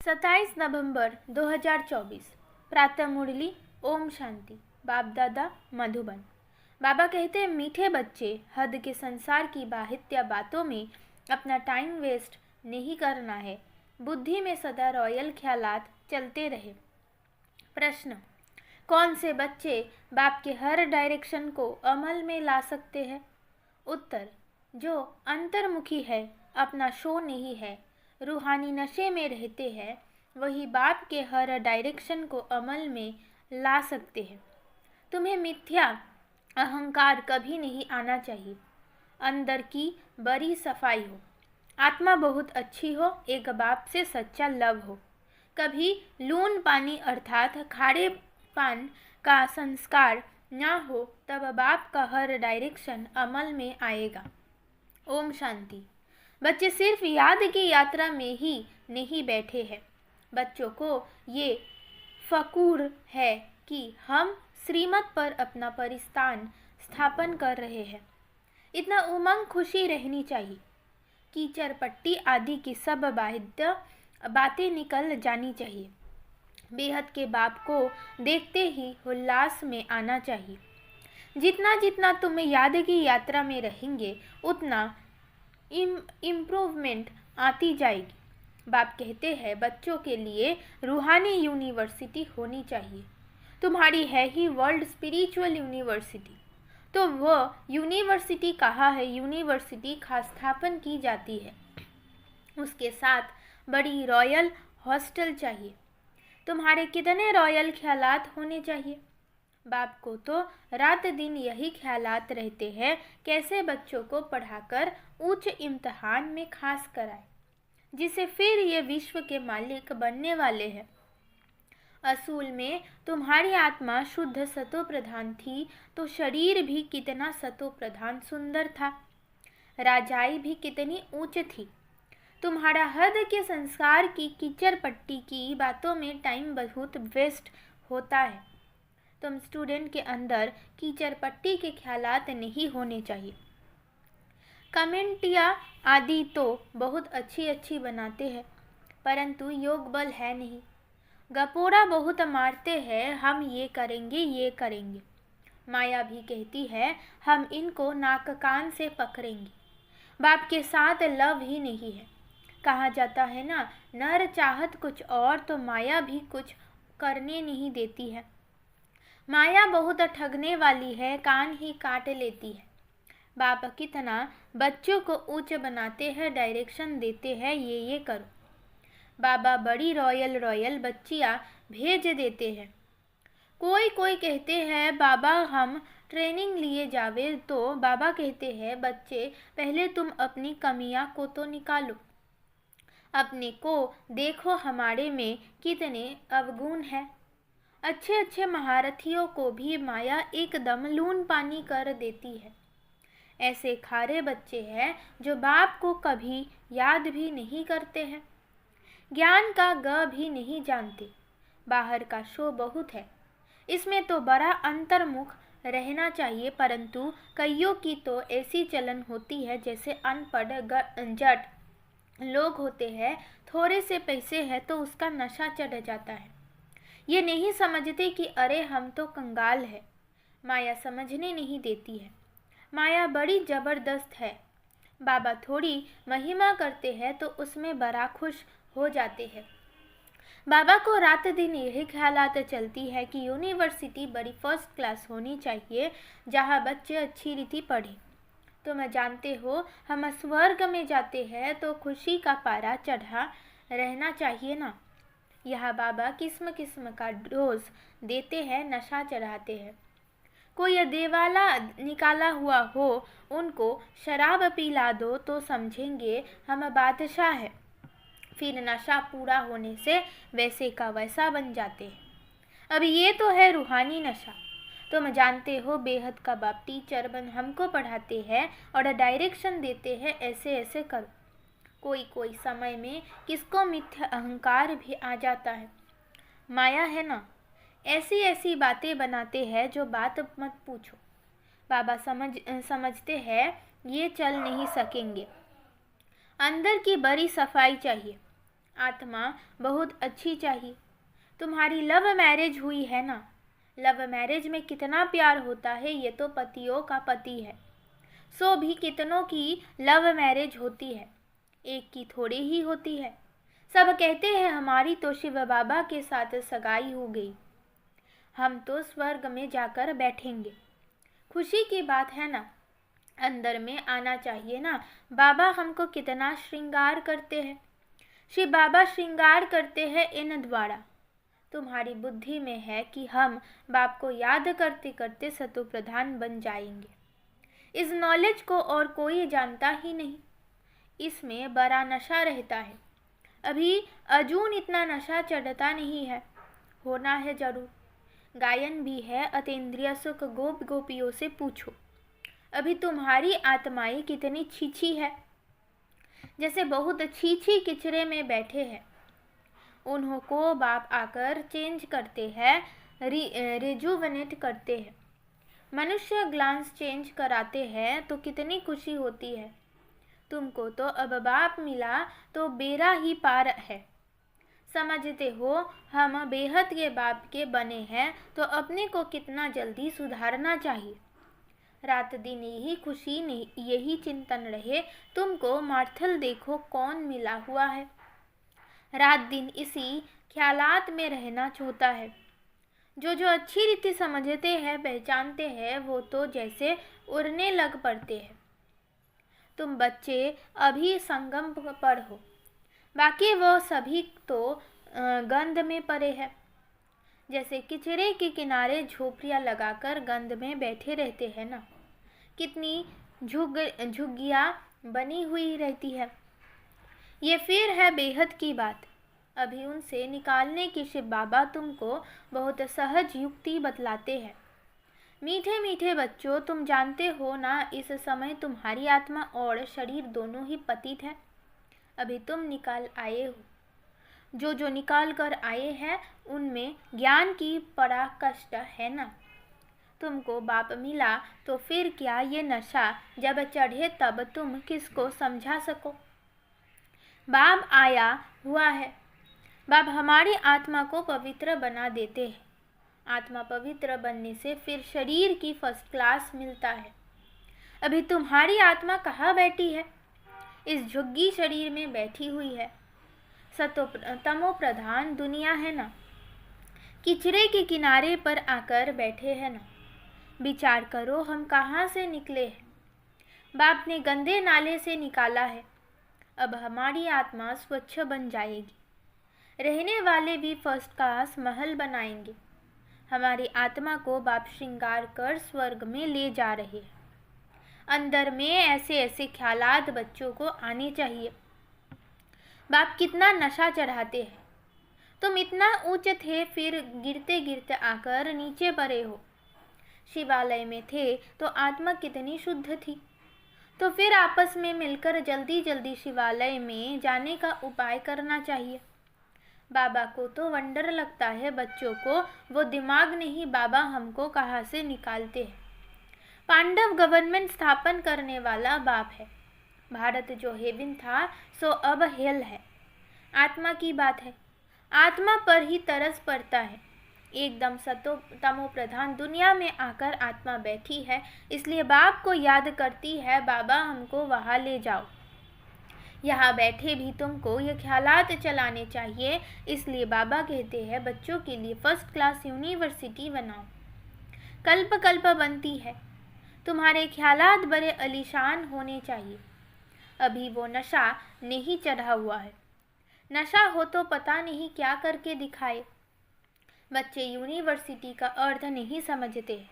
27 नवंबर 2024 प्रातः मुरली। ओम शांति। बाप दादा मधुबन। बाबा कहते हैं, मीठे बच्चे, हद के संसार की बाहित्य बातों में अपना टाइम वेस्ट नहीं करना है। बुद्धि में सदा रॉयल ख्यालात चलते रहे। प्रश्न, कौन से बच्चे बाप के हर डायरेक्शन को अमल में ला सकते हैं? उत्तर, जो अंतर्मुखी है, अपना शो नहीं है, रूहानी नशे में रहते हैं, वही बाप के हर डायरेक्शन को अमल में ला सकते हैं। तुम्हें मिथ्या अहंकार कभी नहीं आना चाहिए। अंदर की बड़ी सफाई हो, आत्मा बहुत अच्छी हो, एक बाप से सच्चा लव हो। कभी लून पानी अर्थात खारे पान का संस्कार ना हो, तब बाप का हर डायरेक्शन अमल में आएगा। ओम शांति। बच्चे सिर्फ याद की यात्रा में ही नहीं बैठे हैं। बच्चों को ये फकूर है कि हम श्रीमत पर अपना परिस्थान स्थापन कर रहे हैं। इतना उमंग खुशी रहनी चाहिए। कीचड़ पट्टी आदि की सब बाहिद्य बातें निकल जानी चाहिए। बेहद के बाप को देखते ही उल्लास में आना चाहिए। जितना जितना तुम याद की यात्रा में रहेंगे, उतना इम्प्रूवमेंट आती जाएगी। बाप कहते हैं, बच्चों के लिए रूहानी यूनिवर्सिटी होनी चाहिए। तुम्हारी है ही वर्ल्ड स्पिरिचुअल यूनिवर्सिटी, तो वह यूनिवर्सिटी कहाँ है? यूनिवर्सिटी खास स्थापन की जाती है, उसके साथ बड़ी रॉयल हॉस्टल चाहिए। तुम्हारे कितने रॉयल ख्यालात होने चाहिए? बाप को तो रात दिन यही ख्यालात रहते हैं, कैसे बच्चों को पढ़ाकर उच्च इम्तिहान में खास कराए, जिसे फिर ये विश्व के मालिक बनने वाले हैं। असूल में तुम्हारी आत्मा शुद्ध सतो प्रधान थी, तो शरीर भी कितना सतो प्रधान सुंदर था, राजाई भी कितनी ऊंच थी। तुम्हारा हद के संस्कार की कीचड़ पट्टी की बातों में टाइम बहुत वेस्ट होता है। तुम स्टूडेंट के अंदर कीचड़ पट्टी के ख्यालात नहीं होने चाहिए। कमेंटिया आदि तो बहुत अच्छी अच्छी बनाते हैं, परंतु योग बल है नहीं। गपोरा बहुत मारते हैं, हम ये करेंगे। माया भी कहती है, हम इनको नाक कान से पकड़ेंगे। बाप के साथ लव ही नहीं है। कहा जाता है ना, नर चाहत कुछ और तो माया भी कुछ करने नहीं देती है। माया बहुत ठगने वाली है, कान ही काट लेती है। बाप कितना बच्चों को ऊंच बनाते हैं, डायरेक्शन देते हैं, ये करो। बाबा बड़ी रॉयल बच्चियां भेज देते हैं। कोई कहते हैं, बाबा हम ट्रेनिंग लिए जावे, तो बाबा कहते हैं, बच्चे पहले तुम अपनी कमियां को तो निकालो, अपने को देखो, हमारे में कितने अवगुण है। अच्छे महारथियों को भी माया एकदम लून पानी कर देती है। ऐसे खारे बच्चे हैं जो बाप को कभी याद भी नहीं करते हैं, ज्ञान का ग भी नहीं जानते। बाहर का शो बहुत है, इसमें तो बड़ा अंतर्मुख रहना चाहिए, परंतु कईयों की तो ऐसी चलन होती है जैसे अनपढ़ जट लोग होते हैं। थोड़े से पैसे है तो उसका नशा चढ़ जाता है। ये नहीं समझते कि अरे हम तो कंगाल है। माया समझने नहीं देती है। माया बड़ी जबरदस्त है। बाबा थोड़ी महिमा करते हैं तो उसमें बड़ा खुश हो जाते हैं। बाबा को रात दिन यही ख्यालात चलती है कि यूनिवर्सिटी बड़ी फर्स्ट क्लास होनी चाहिए, जहाँ बच्चे अच्छी रीति पढ़े। तुम जानते हो, हम स्वर्ग में जाते हैं तो खुशी का पारा चढ़ा रहना चाहिए ना। यह बाबा किस्म किस्म का डोज देते हैं, नशा चढ़ाते हैं। कोई देवाला निकाला हुआ हो, उनको शराब पिला दो तो समझेंगे हम बादशाह है। फिर नशा पूरा होने से वैसे का वैसा बन जाते हैं। अब ये तो है रूहानी नशा। तुम जानते हो, बेहद का बाप टीचर बन हमको पढ़ाते हैं और डायरेक्शन देते हैं, ऐसे करो। कोई समय में किसको मिथ्या अहंकार भी आ जाता है। माया है ना, ऐसी बातें बनाते हैं जो बात मत पूछो। बाबा समझते हैं ये चल नहीं सकेंगे। अंदर की बड़ी सफाई चाहिए। आत्मा बहुत अच्छी चाहिए। तुम्हारी लव मैरिज हुई है ना। लव मैरिज में कितना प्यार होता है ये तो पतियों का पति है। सो भी कितनों की लव मैरिज होती है, एक की थोड़ी ही होती है। सब कहते हैं हमारी तो शिव बाबा के साथ सगाई हो गई, हम तो स्वर्ग में जाकर बैठेंगे। खुशी की बात है ना, अंदर में आना चाहिए ना। बाबा हमको कितना श्रृंगार करते हैं। शिव बाबा श्रृंगार करते हैं इन द्वारा। तुम्हारी बुद्धि में है कि हम बाप को याद करते करते सतो प्रधान बन जाएंगे। इस नॉलेज को और कोई जानता ही नहीं। इसमें बड़ा नशा रहता है। अभी अजून इतना नशा चढ़ता नहीं है, होना है जरूर। गायन भी है, अतीन्द्रिय सुख गोप गोपियों से पूछो। अभी तुम्हारी आत्माएं कितनी छीछी है, जैसे बहुत छीछी किचरे में बैठे हैं। उन्हों को बाप आकर चेंज करते हैं, रिजुवनेट करते हैं। मनुष्य ग्लांस चेंज कराते हैं तो कितनी खुशी होती है। तुमको तो अब बाप मिला तो बेरा ही पार है। समझते हो हम बेहद के बाप के बने हैं तो अपने को कितना जल्दी सुधारना चाहिए। रात दिन यही खुशी नहीं, यही चिंतन रहे। तुमको मार्थल देखो कौन मिला हुआ है। रात दिन इसी ख्यालात में रहना चाहता है। जो जो अच्छी रीति समझते हैं पहचानते हैं वो तो जैसे उड़ने लग पड़ते हैं। तुम बच्चे अभी संगम पर हो, बाकी वो सभी तो गंध में पड़े हैं। जैसे किचरे के किनारे झोपड़ियाँ लगाकर गंध में बैठे रहते हैं ना, कितनी झुग्गियाँ बनी हुई रहती है। ये फिर है बेहद की बात। अभी उनसे निकालने की शिव बाबा तुमको बहुत सहज युक्ति बतलाते हैं। मीठे मीठे बच्चों, तुम जानते हो ना इस समय तुम्हारी आत्मा और शरीर दोनों ही पतित है। अभी तुम निकाल आए हो। जो जो निकाल कर आए हैं उनमें ज्ञान की पराकाष्ठा है ना। तुमको बाप मिला तो फिर क्या ये नशा जब चढ़े तब तुम किसको समझा सको। बाप आया हुआ है। बाप हमारी आत्मा को पवित्र बना देते हैं। आत्मा पवित्र बनने से फिर शरीर की फर्स्ट क्लास मिलता है। अभी तुम्हारी आत्मा कहाँ बैठी है? इस झुग्गी शरीर में बैठी हुई है। सतो तमो प्रधान दुनिया है ना, किचरे के किनारे पर आकर बैठे हैं ना। विचार करो हम कहाँ से निकले हैं। बाप ने गंदे नाले से निकाला है। अब हमारी आत्मा स्वच्छ बन जाएगी। रहने वाले भी फर्स्ट क्लास महल बनाएंगे। हमारी आत्मा को बाप श्रृंगार कर स्वर्ग में ले जा रहे हैं। अंदर में ऐसे ऐसे ख्यालात बच्चों को आने चाहिए। बाप कितना नशा चढ़ाते हैं। तुम इतना ऊंचे थे फिर गिरते गिरते आकर नीचे पड़े हो। शिवालय में थे तो आत्मा कितनी शुद्ध थी, तो फिर आपस में मिलकर जल्दी जल्दी शिवालय में जाने का उपाय करना चाहिए। बाबा को तो वंडर लगता है बच्चों को, वो दिमाग नहीं बाबा हमको कहाँ से निकालते हैं। पांडव गवर्नमेंट स्थापन करने वाला बाप है। भारत जो हेवन था सो अब हेल है। आत्मा की बात है, आत्मा पर ही तरस पड़ता है। एकदम सतो तमो प्रधान दुनिया में आकर आत्मा बैठी है, इसलिए बाप को याद करती है, बाबा हमको वहाँ ले जाओ। यहाँ बैठे भी तुमको ये ख्यालात चलाने चाहिए, इसलिए बाबा कहते हैं बच्चों के लिए फर्स्ट क्लास यूनिवर्सिटी बनाओ। कल्प कल्प बनती है। तुम्हारे ख्यालात बड़े अलीशान होने चाहिए। अभी वो नशा नहीं चढ़ा हुआ है। नशा हो तो पता नहीं क्या करके दिखाए। बच्चे यूनिवर्सिटी का अर्थ नहीं समझते,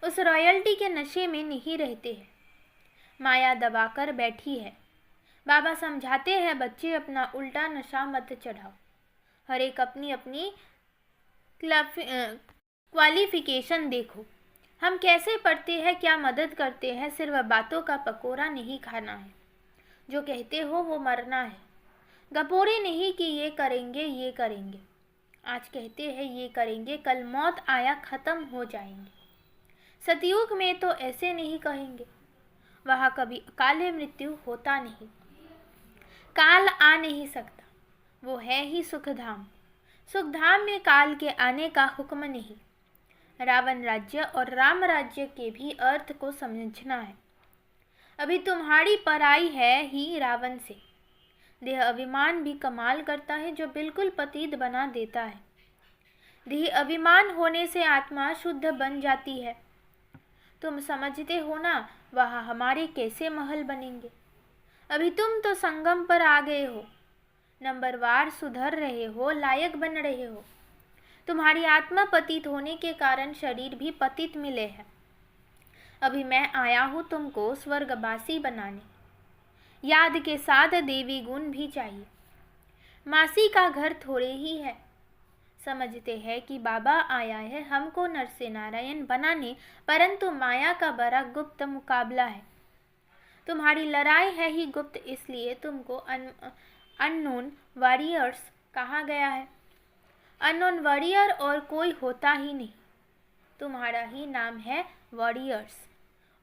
उस रॉयल्टी के नशे में नहीं रहते हैं। माया दबाकर बैठी है। बाबा समझाते हैं बच्चे अपना उल्टा नशा मत चढ़ाओ। हर एक अपनी अपनी क्वालिफिकेशन देखो। हम कैसे पढ़ते हैं, क्या मदद करते हैं, सिर्फ बातों का पकोड़ा नहीं खाना है। जो कहते हो वो मरना है। गपोरे नहीं कि ये करेंगे ये करेंगे। आज कहते हैं ये करेंगे, कल मौत आया ख़त्म हो जाएंगे। सतयुग में तो ऐसे नहीं कहेंगे। वहाँ कभी काले मृत्यु होता नहीं। काल आ नहीं सकता। वो है ही सुखधाम। सुखधाम में काल के आने का हुक्म नहीं। रावण राज्य और राम राज्य के भी अर्थ को समझना है। अभी तुम्हारी पराई है ही रावण से। देह अभिमान भी कमाल करता है जो बिल्कुल पतित बना देता है। देह अभिमान होने से आत्मा शुद्ध बन जाती है। तुम समझते हो ना वहाँ हमारे कैसे महल बनेंगे। अभी तुम तो संगम पर आ गए हो, नंबरवार सुधर रहे हो, लायक बन रहे हो। तुम्हारी आत्मा पतित होने के कारण शरीर भी पतित मिले हैं। अभी मैं आया हूँ तुमको स्वर्गवासी बनाने। याद के साथ देवी गुण भी चाहिए। मासी का घर थोड़े ही है। समझते हैं कि बाबा आया है हमको नर से नारायण बनाने, परंतु माया का बड़ा गुप्त मुकाबला है। तुम्हारी लड़ाई है ही गुप्त, इसलिए तुमको अननोन वॉरियर्स कहा गया है। अननोन वॉरियर और कोई होता ही नहीं। तुम्हारा ही नाम है वॉरियर्स,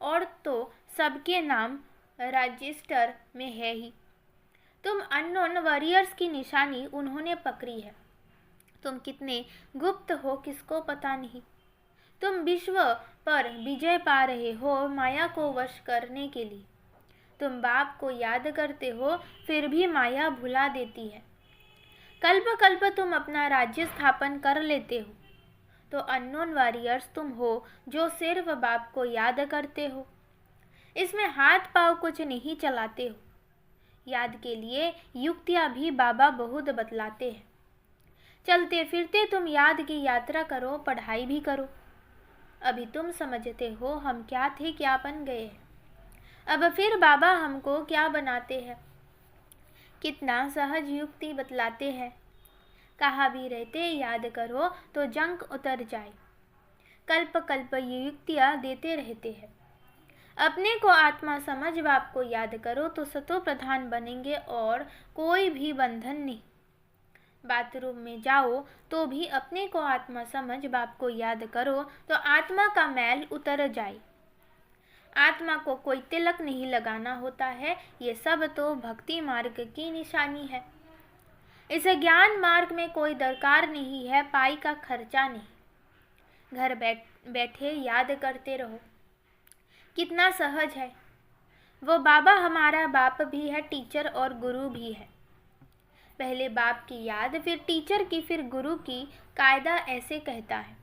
और तो सबके नाम रजिस्टर में है ही। तुम अननोन वॉरियर्स की निशानी उन्होंने पकड़ी है। तुम कितने गुप्त हो किसको पता नहीं। तुम विश्व पर विजय पा रहे हो माया को वश करने के लिए। तुम बाप को याद करते हो फिर भी माया भुला देती है। कल्प कल्प तुम अपना राज्य स्थापन कर लेते हो, तो अननोन वॉरियर्स तुम हो जो सिर्फ बाप को याद करते हो। इसमें हाथ पांव कुछ नहीं चलाते हो। याद के लिए युक्तियाँ भी बाबा बहुत बतलाते हैं। चलते फिरते तुम याद की यात्रा करो, पढ़ाई भी करो। अभी तुम समझते हो हम क्या थे क्या बन गए हैं। अब फिर बाबा हमको क्या बनाते हैं। कितना सहज युक्ति बतलाते हैं। कहा भी रहते याद करो तो जंक उतर जाए। कल्प कल्प ये युक्तियाँ देते रहते हैं। अपने को आत्मा समझ बाप को याद करो तो सतो प्रधान बनेंगे और कोई भी बंधन नहीं। बाथरूम में जाओ तो भी अपने को आत्मा समझ बाप को याद करो तो आत्मा का मैल उतर जाए। आत्मा को कोई तिलक नहीं लगाना होता है। ये सब तो भक्ति मार्ग की निशानी है। इस ज्ञान मार्ग में कोई दरकार नहीं है, पाई का खर्चा नहीं। घर बैठे याद करते रहो। कितना सहज है। वो बाबा हमारा बाप भी है, टीचर और गुरु भी है। पहले बाप की याद, फिर टीचर की, फिर गुरु की। कायदा ऐसे कहता है।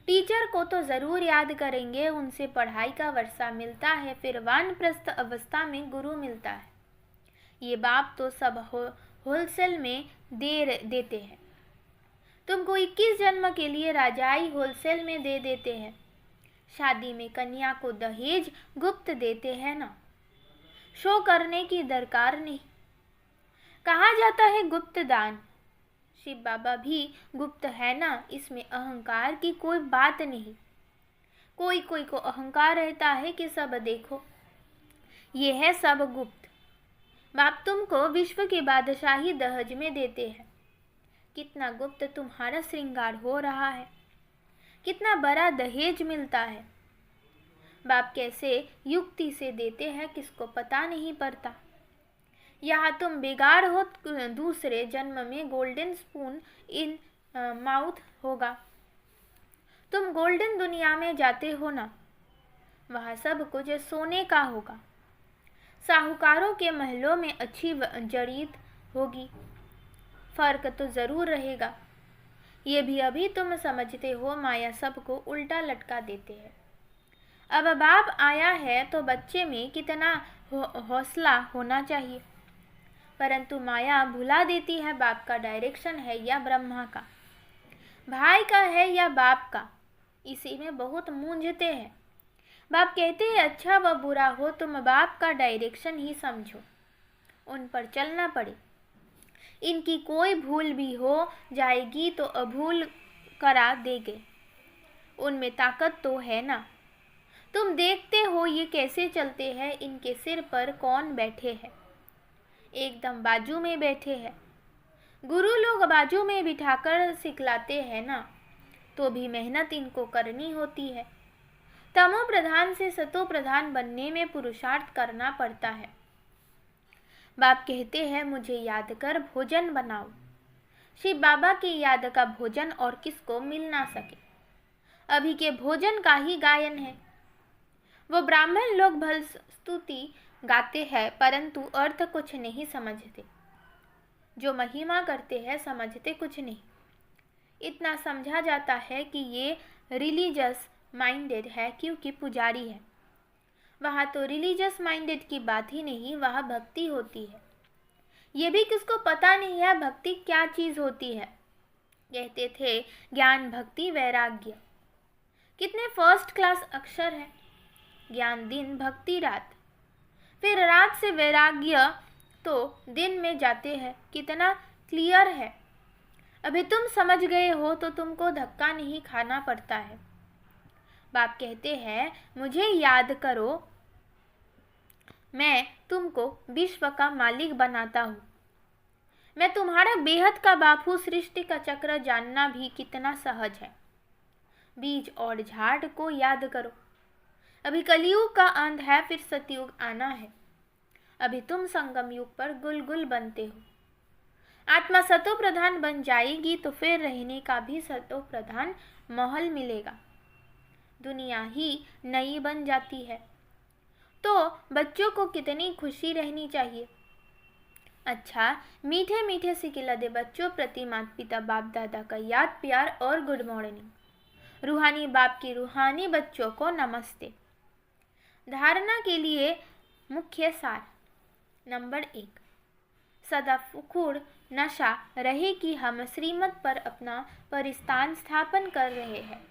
टीचर को तो ज़रूर याद करेंगे, उनसे पढ़ाई का वर्षा मिलता है, फिर वानप्रस्थ अवस्था में गुरु मिलता है। ये बाप तो सब होलसेल में देते हैं। तुमको 21 जन्म के लिए राजाई होलसेल में दे देते हैं। शादी में कन्या को दहेज गुप्त देते हैं ना, शो करने की दरकार नहीं। कहा जाता है गुप्त दान। शिव बाबा भी गुप्त है ना, इसमें अहंकार की कोई बात नहीं। कोई कोई को अहंकार रहता है कि सब देखो, ये है सब गुप्त। बाप तुमको विश्व की बादशाही दहेज में देते हैं। कितना गुप्त तुम्हारा श्रृंगार हो रहा है, कितना बड़ा दहेज मिलता है। बाप कैसे युक्ति से देते हैं किसको पता नहीं पड़ता। यहाँ तुम बिगाड़ हो, दूसरे जन्म में गोल्डन स्पून इन माउथ होगा। तुम गोल्डन दुनिया में जाते हो ना, वहाँ सब कुछ सोने का होगा। साहूकारों के महलों में अच्छी जरीत होगी, फर्क तो ज़रूर रहेगा। ये भी अभी तुम समझते हो, माया सबको उल्टा लटका देते हैं। अब बाप आया है तो बच्चे में कितना हौसला होना चाहिए, परंतु माया भुला देती है बाप का डायरेक्शन है या ब्रह्मा का, भाई का है या बाप का। इसी में बहुत मूंझते हैं। बाप कहते हैं अच्छा व बुरा हो तुम बाप का डायरेक्शन ही समझो, उन पर चलना पड़े। इनकी कोई भूल भी हो जाएगी तो अभूल करा देंगे। उनमें ताकत तो है ना। तुम देखते हो ये कैसे चलते हैं, इनके सिर पर कौन बैठे हैं। एकदम बाजू में बैठे हैं। गुरु लोग बाजू में बिठाकर सिखलाते हैं ना, तो भी मेहनत इनको करनी होती है। तमो प्रधान से सतो प्रधान बनने में पुरुषार्थ करना पड़ता है। बाप कहते हैं मुझे याद कर भोजन बनाओ। शिव बाबा की याद का भोजन और किसको मिल ना सके। अभी के भोजन का ही गायन है। वो ब्राह्मण लोग भल स्तुति गाते हैं परंतु अर्थ कुछ नहीं समझते। जो महिमा करते हैं समझते कुछ नहीं। इतना समझा जाता है कि ये रिलीजियस माइंडेड है क्योंकि पुजारी है। वहाँ तो रिलीजियस माइंडेड की बात ही नहीं, वहाँ भक्ति होती है। ये भी किसको पता नहीं है भक्ति क्या चीज़ होती है। कहते थे ज्ञान भक्ति वैराग्य। कितने फर्स्ट क्लास अक्षर है। ज्ञान दिन भक्ति रात, फिर रात से वैराग्य तो दिन में जाते हैं। कितना क्लियर है। अभी तुम समझ गए हो तो तुमको धक्का नहीं खाना पड़ता है। बाप कहते हैं मुझे याद करो, मैं तुमको विश्व का मालिक बनाता हूँ। मैं तुम्हारा बेहद का बाप हूँ। सृष्टि का चक्र जानना भी कितना सहज है। बीज और झाड़ को याद करो। अभी कलयुग का अंत है, फिर सतयुग आना है। अभी तुम संगम युग पर गुल बनते हो। आत्मा सतो प्रधान बन जाएगी तो फिर रहने का भी सतो प्रधान महल मिलेगा। दुनिया ही नई बन जाती है तो बच्चों को कितनी खुशी रहनी चाहिए। अच्छा, मीठे मीठे से खिलते बच्चों प्रति माता पिता बाप दादा का याद प्यार और गुड मॉर्निंग। रूहानी बाप की रूहानी बच्चों को नमस्ते। धारणा के लिए मुख्य सार। नंबर 1, सदा फुकुड़ नशा रहे कि हम श्रीमत पर अपना परिस्थान स्थापन कर रहे हैं।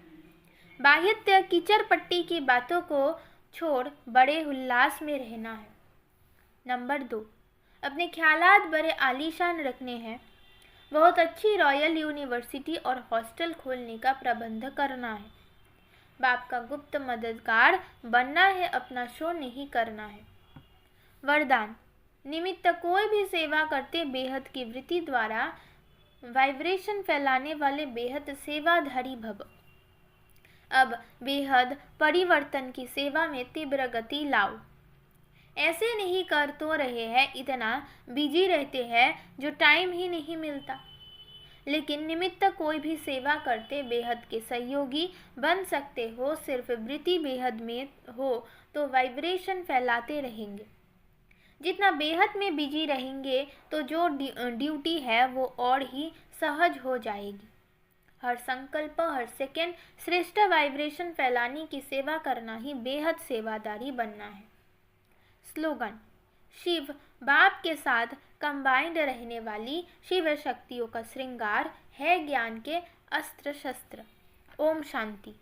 बाह्यत्य कीचड़ पट्टी की बातों को छोड़ बड़े उल्लास में रहना है। नंबर 2, अपने ख्यालात बड़े आलीशान रखने हैं। बहुत अच्छी रॉयल यूनिवर्सिटी और हॉस्टल खोलने का प्रबंध करना है। बाप का गुप्त मददगार बनना है, अपना शो नहीं करना है। वरदान निमित्त कोई भी सेवा करते बेहद की वृत्ति द्वारा वाइब्रेशन फैलाने वाले बेहद सेवाधारी भव। अब बेहद परिवर्तन की सेवा में तीव्र गति लाओ। ऐसे नहीं कर तो रहे हैं, इतना बिजी रहते हैं जो टाइम ही नहीं मिलता। लेकिन निमित्त कोई भी सेवा करते बेहद के सहयोगी बन सकते हो। सिर्फ वृत्ति बेहद में हो तो वाइब्रेशन फैलाते रहेंगे। जितना बेहद में बिजी रहेंगे तो जो ड्यूटी है वो और ही सहज हो जाएगी। हर संकल्प हर सेकेंड श्रेष्ठ वाइब्रेशन फैलाने की सेवा करना ही बेहद सेवादारी बनना है। स्लोगन, शिव बाप के साथ कंबाइंड रहने वाली शिव शक्तियों का श्रृंगार है ज्ञान के अस्त्र शस्त्र। ओम शांति।